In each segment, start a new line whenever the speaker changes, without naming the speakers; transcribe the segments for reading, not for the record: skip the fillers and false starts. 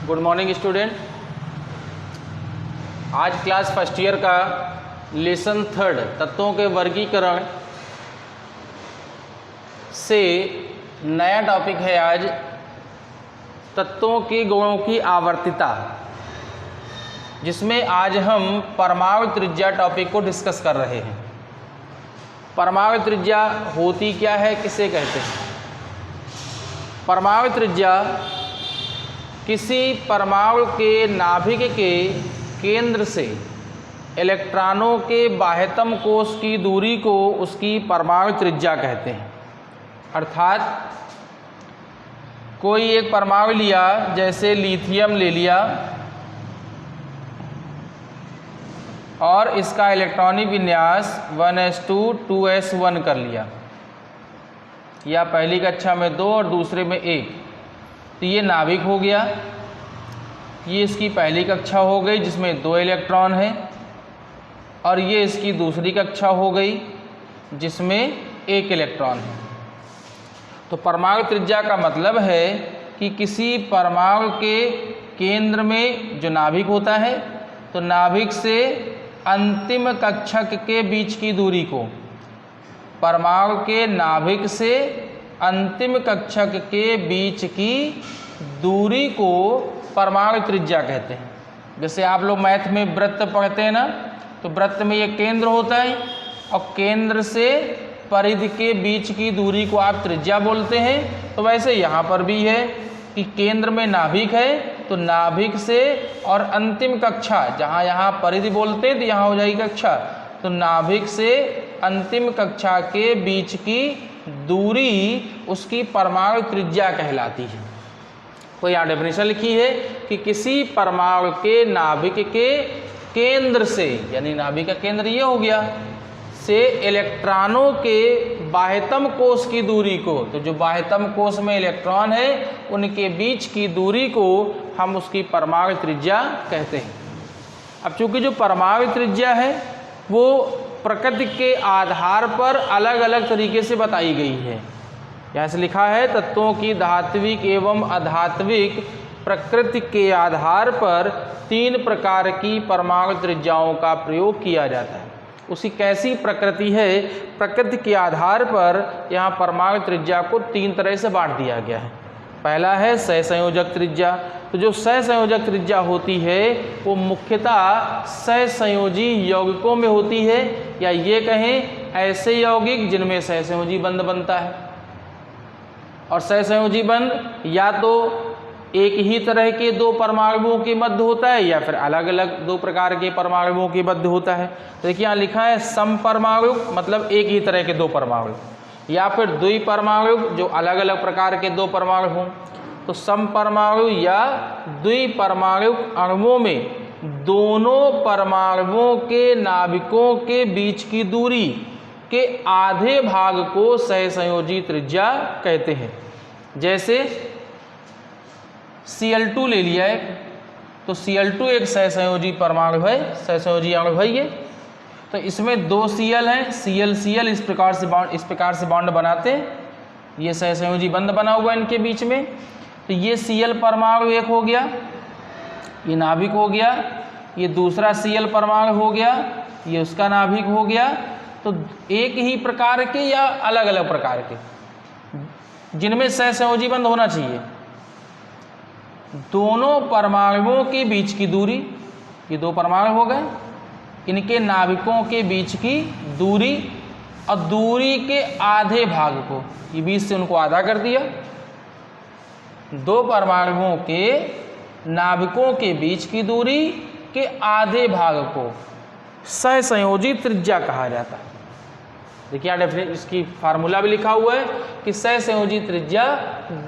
Good morning student. आज class first year का lesson third तत्वों के वर्गीकरण से नया टॉपिक है आज तत्वों के गुणों की आवर्तिता, जिसमें आज हम परमाणु त्रिज्या टॉपिक को डिस्कस कर रहे हैं। परमाणु त्रिज्या होती क्या है, किसे कहते हैं? परमाणु त्रिज्या किसी परमाणु के नाभिक के केंद्र से इलेक्ट्रॉनों के बाह्यतम कोश की दूरी को उसकी परमाणु त्रिज्या कहते हैं। अर्थात कोई एक परमाणु लिया, जैसे लिथियम ले लिया और इसका इलेक्ट्रॉनिक विन्यास 1s2 2s1 कर लिया, या पहली कक्षा में 2 और दूसरे में 1, तो ये नाभिक हो गया। ये इसकी पहली कक्षा हो गई जिसमें 2 इलेक्ट्रॉन हैं, और ये इसकी दूसरी कक्षा हो गई जिसमें 1 इलेक्ट्रॉन है। तो परमाणु त्रिज्या का मतलब है कि किसी परमाणु के केंद्र में जो नाभिक होता है, तो नाभिक से अंतिम कक्षक के बीच की दूरी को, परमाणु के नाभिक से अंतिम कक्षक के बीच की दूरी को परमाणु त्रिज्या कहते हैं। जैसे आप लोग मैथ में वृत्त पढ़ते हैं ना, तो वृत्त में ये केंद्र होता है और केंद्र से परिधि के बीच की दूरी को आप त्रिज्या बोलते हैं। तो वैसे यहाँ पर भी है कि केंद्र में नाभिक है, तो नाभिक से और अंतिम कक्षा, जहाँ यहाँ परिधि बोलते हैं तो यहाँ हो जाएगी कक्षा, तो नाभिक से अंतिम कक्षा के बीच की दूरी उसकी परमाणु त्रिज्या कहलाती है। तो यहाँ डेफिनेशन लिखी है कि किसी परमाणु के नाभिक के केंद्र से, यानी नाभिक का केंद्र ये हो गया, से इलेक्ट्रॉनों के बाह्यतम कोश की दूरी को, तो जो बाह्यतम कोश में इलेक्ट्रॉन है उनके बीच की दूरी को हम उसकी परमाणु त्रिज्या कहते हैं। अब चूंकि जो परमाणु त्रिज्या है वो प्रकृति के आधार पर अलग अलग तरीके से बताई गई है। यहाँ से लिखा है, तत्वों की धात्विक एवं अधात्विक प्रकृति के आधार पर 3 प्रकार की परमाणु त्रिज्याओं का प्रयोग किया जाता है। उसकी कैसी प्रकृति है, प्रकृति के आधार पर यहाँ परमाणु त्रिज्या को 3 तरह से बांट दिया गया है। पहला है सहसंयोजक त्रिज्या। तो जो सहसंयोजक त्रिज्या होती है वो मुख्यतः सहसंयोजी यौगिकों में होती है, या ये कहें ऐसे यौगिक जिनमें सहसंयोजी बंध बनता है। और सहसंयोजी बंध या तो एक ही तरह के 2 परमाणुओं के मध्य होता है, या फिर अलग अलग 2 प्रकार के परमाणुओं के मध्य होता है। तो देखिए यहाँ लिखा है समपरमाणु, मतलब एक ही तरह के 2 परमाणु, या फिर द्विपरमाणु जो अलग अलग प्रकार के 2 परमाणु हों। तो समपरमाणु या द्विपरमाणु अणुओं में दोनों परमाणुओं के नाभिकों के बीच की दूरी के आधे भाग को सहसंयोजी त्रिज्या कहते हैं। जैसे Cl2 ले लिया है, तो Cl2 एक सहसंयोजी परमाणु है, सहसंयोजी अणु है ये। तो इसमें 2 Cl हैं, Cl इस प्रकार से बॉन्ड बनाते हैं, ये सहसंयोजी बंध बना हुआ है इनके बीच में। तो ये Cl परमाणु एक हो गया, ये नाभिक हो गया, ये दूसरा Cl परमाणु हो गया, ये उसका नाभिक हो गया। तो एक ही प्रकार के या अलग अलग प्रकार के, जिनमें सहसंयोजी बंध होना चाहिए। दोनों परमाणुओं के बीच की दूरी, ये 2 परमाणु हो गए, इनके नाभिकों के बीच की दूरी, और दूरी के आधे भाग को, ये बीच से उनको आधा कर दिया। 2 परमाणुओं के नाभिकों के बीच की दूरी के आधे भाग को सहसंयोजी त्रिज्या कहा जाता है। देखिए यहाँ डेफिनेशन, इसकी फार्मूला भी लिखा हुआ है कि सहसंयोजी त्रिज्या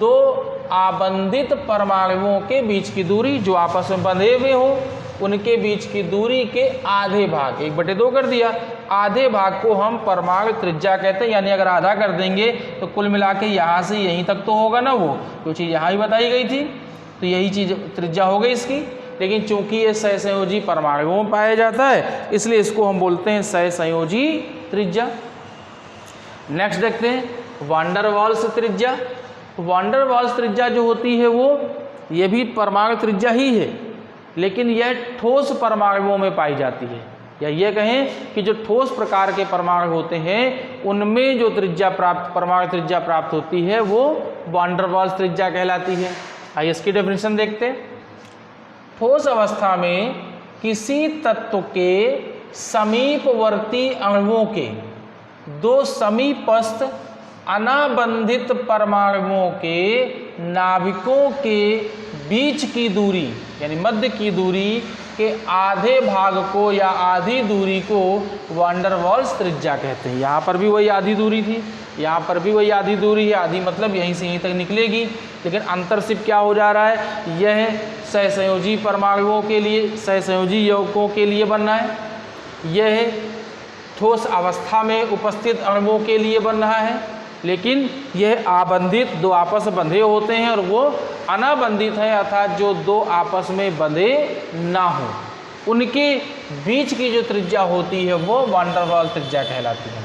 2 आबंधित परमाणुओं के बीच की दूरी, जो आपस में बंधे हुए हों, उनके बीच की दूरी के आधे भाग, 1/2 कर दिया, आधे भाग को हम परमाणु त्रिज्या कहते हैं। यानी अगर आधा कर देंगे तो कुल मिला के यहाँ से यहीं तक तो होगा ना, वो चीज़ यहाँ ही बताई गई थी, तो यही चीज़ त्रिज्या हो गई इसकी। लेकिन चूंकि ये सहसंयोजी परमाणुओं में पाया जाता है, इसलिए इसको हम बोलते हैं सहसंयोजी त्रिज्या। नेक्स्ट देखते हैं वांडर वाल्स त्रिज्या। वांडर वाल्स त्रिज्या जो होती है वो ये भी परमाणु त्रिज्या ही है, लेकिन यह ठोस परमाणुओं में पाई जाती है, या ये कहें कि जो ठोस प्रकार के परमाणु होते हैं उनमें जो परमाणु त्रिज्या प्राप्त होती है वो वैन डर वाल्स त्रिज्या कहलाती है। आइए इसकी डेफिनेशन देखते हैं। ठोस अवस्था में किसी तत्व के समीपवर्ती अणुओं के दो समीपस्थ अनाबंधित परमाणुओं के नाभिकों के बीच की दूरी यानी मध्य की दूरी के आधे भाग को या आधी दूरी को वैन डर वाल्स त्रिज्या कहते हैं। यहाँ पर भी वही आधी दूरी थी, यहाँ पर भी वही आधी दूरी है। आधी मतलब यहीं से यहीं तक निकलेगी, लेकिन अंतर सिर्फ क्या हो जा रहा है, यह सहसंयोजी परमाणुओं के लिए, सहसंयोजी यौगिकों के लिए बनना है, यह ठोस अवस्था में उपस्थित अणुओं के लिए बन रहा है, लेकिन यह आबंधित दो आपस में बंधे होते हैं और वो अनाबंधित है, अर्थात जो दो आपस में बंधे ना हो उनके बीच की जो त्रिज्या होती है वो वैन डर वाल्स त्रिज्या कहलाती है।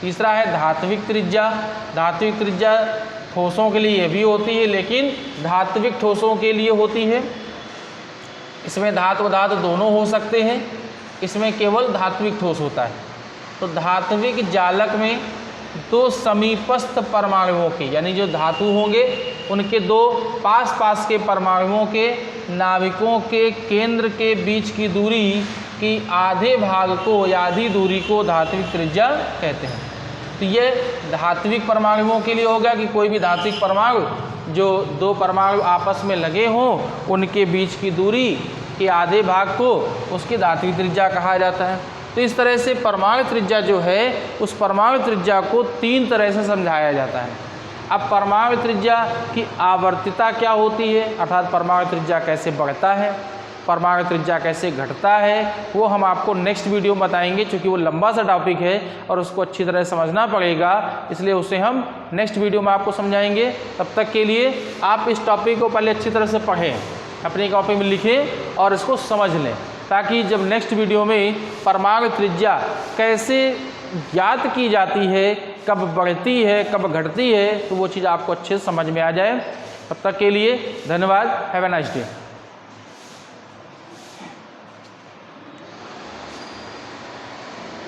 तीसरा है धात्विक त्रिज्या। धात्विक त्रिज्या ठोसों के लिए भी होती है, लेकिन धात्विक ठोसों के लिए होती है। इसमें धातु व धातु दोनों हो सकते हैं, इसमें केवल धात्विक ठोस होता है। तो धात्विक जालक में दो समीपस्थ परमाणुओं के यानी जो धातु होंगे उनके दो पास के परमाणुओं के नाभिकों के केंद्र के बीच की दूरी की आधे भाग को या आधी दूरी को धात्विक त्रिज्या कहते हैं। तो ये धात्विक परमाणुओं के लिए होगा कि कोई भी धात्विक परमाणु जो दो परमाणु आपस में लगे हों उनके बीच की दूरी के आधे भाग को उसकी धात्विक त्रिज्या कहा जाता है। तो इस तरह से परमाणु त्रिज्या जो है उस परमाणु त्रिज्या को तीन तरह से समझाया जाता है। अब परमाणु त्रिज्या की आवर्तिता क्या होती है, अर्थात परमाणु त्रिज्या कैसे बढ़ता है, परमाणु त्रिज्या कैसे घटता है, वो हम आपको नेक्स्ट वीडियो में बताएंगे। चूँकि वो लंबा सा टॉपिक है और उसको अच्छी तरह समझना पड़ेगा, इसलिए उसे हम नेक्स्ट वीडियो में आपको समझाएंगे। तब तक के लिए आप इस टॉपिक को पहले अच्छी तरह से पढ़ें, अपनी कॉपी में लिखें और इसको समझ लें, ताकि जब नेक्स्ट वीडियो में परमाणु त्रिज्या कैसे ज्ञात की जाती है, कब बढ़ती है कब घटती है, तो वो चीज़ आपको अच्छे से समझ में आ जाए। तब तक के लिए धन्यवाद। Have a nice day.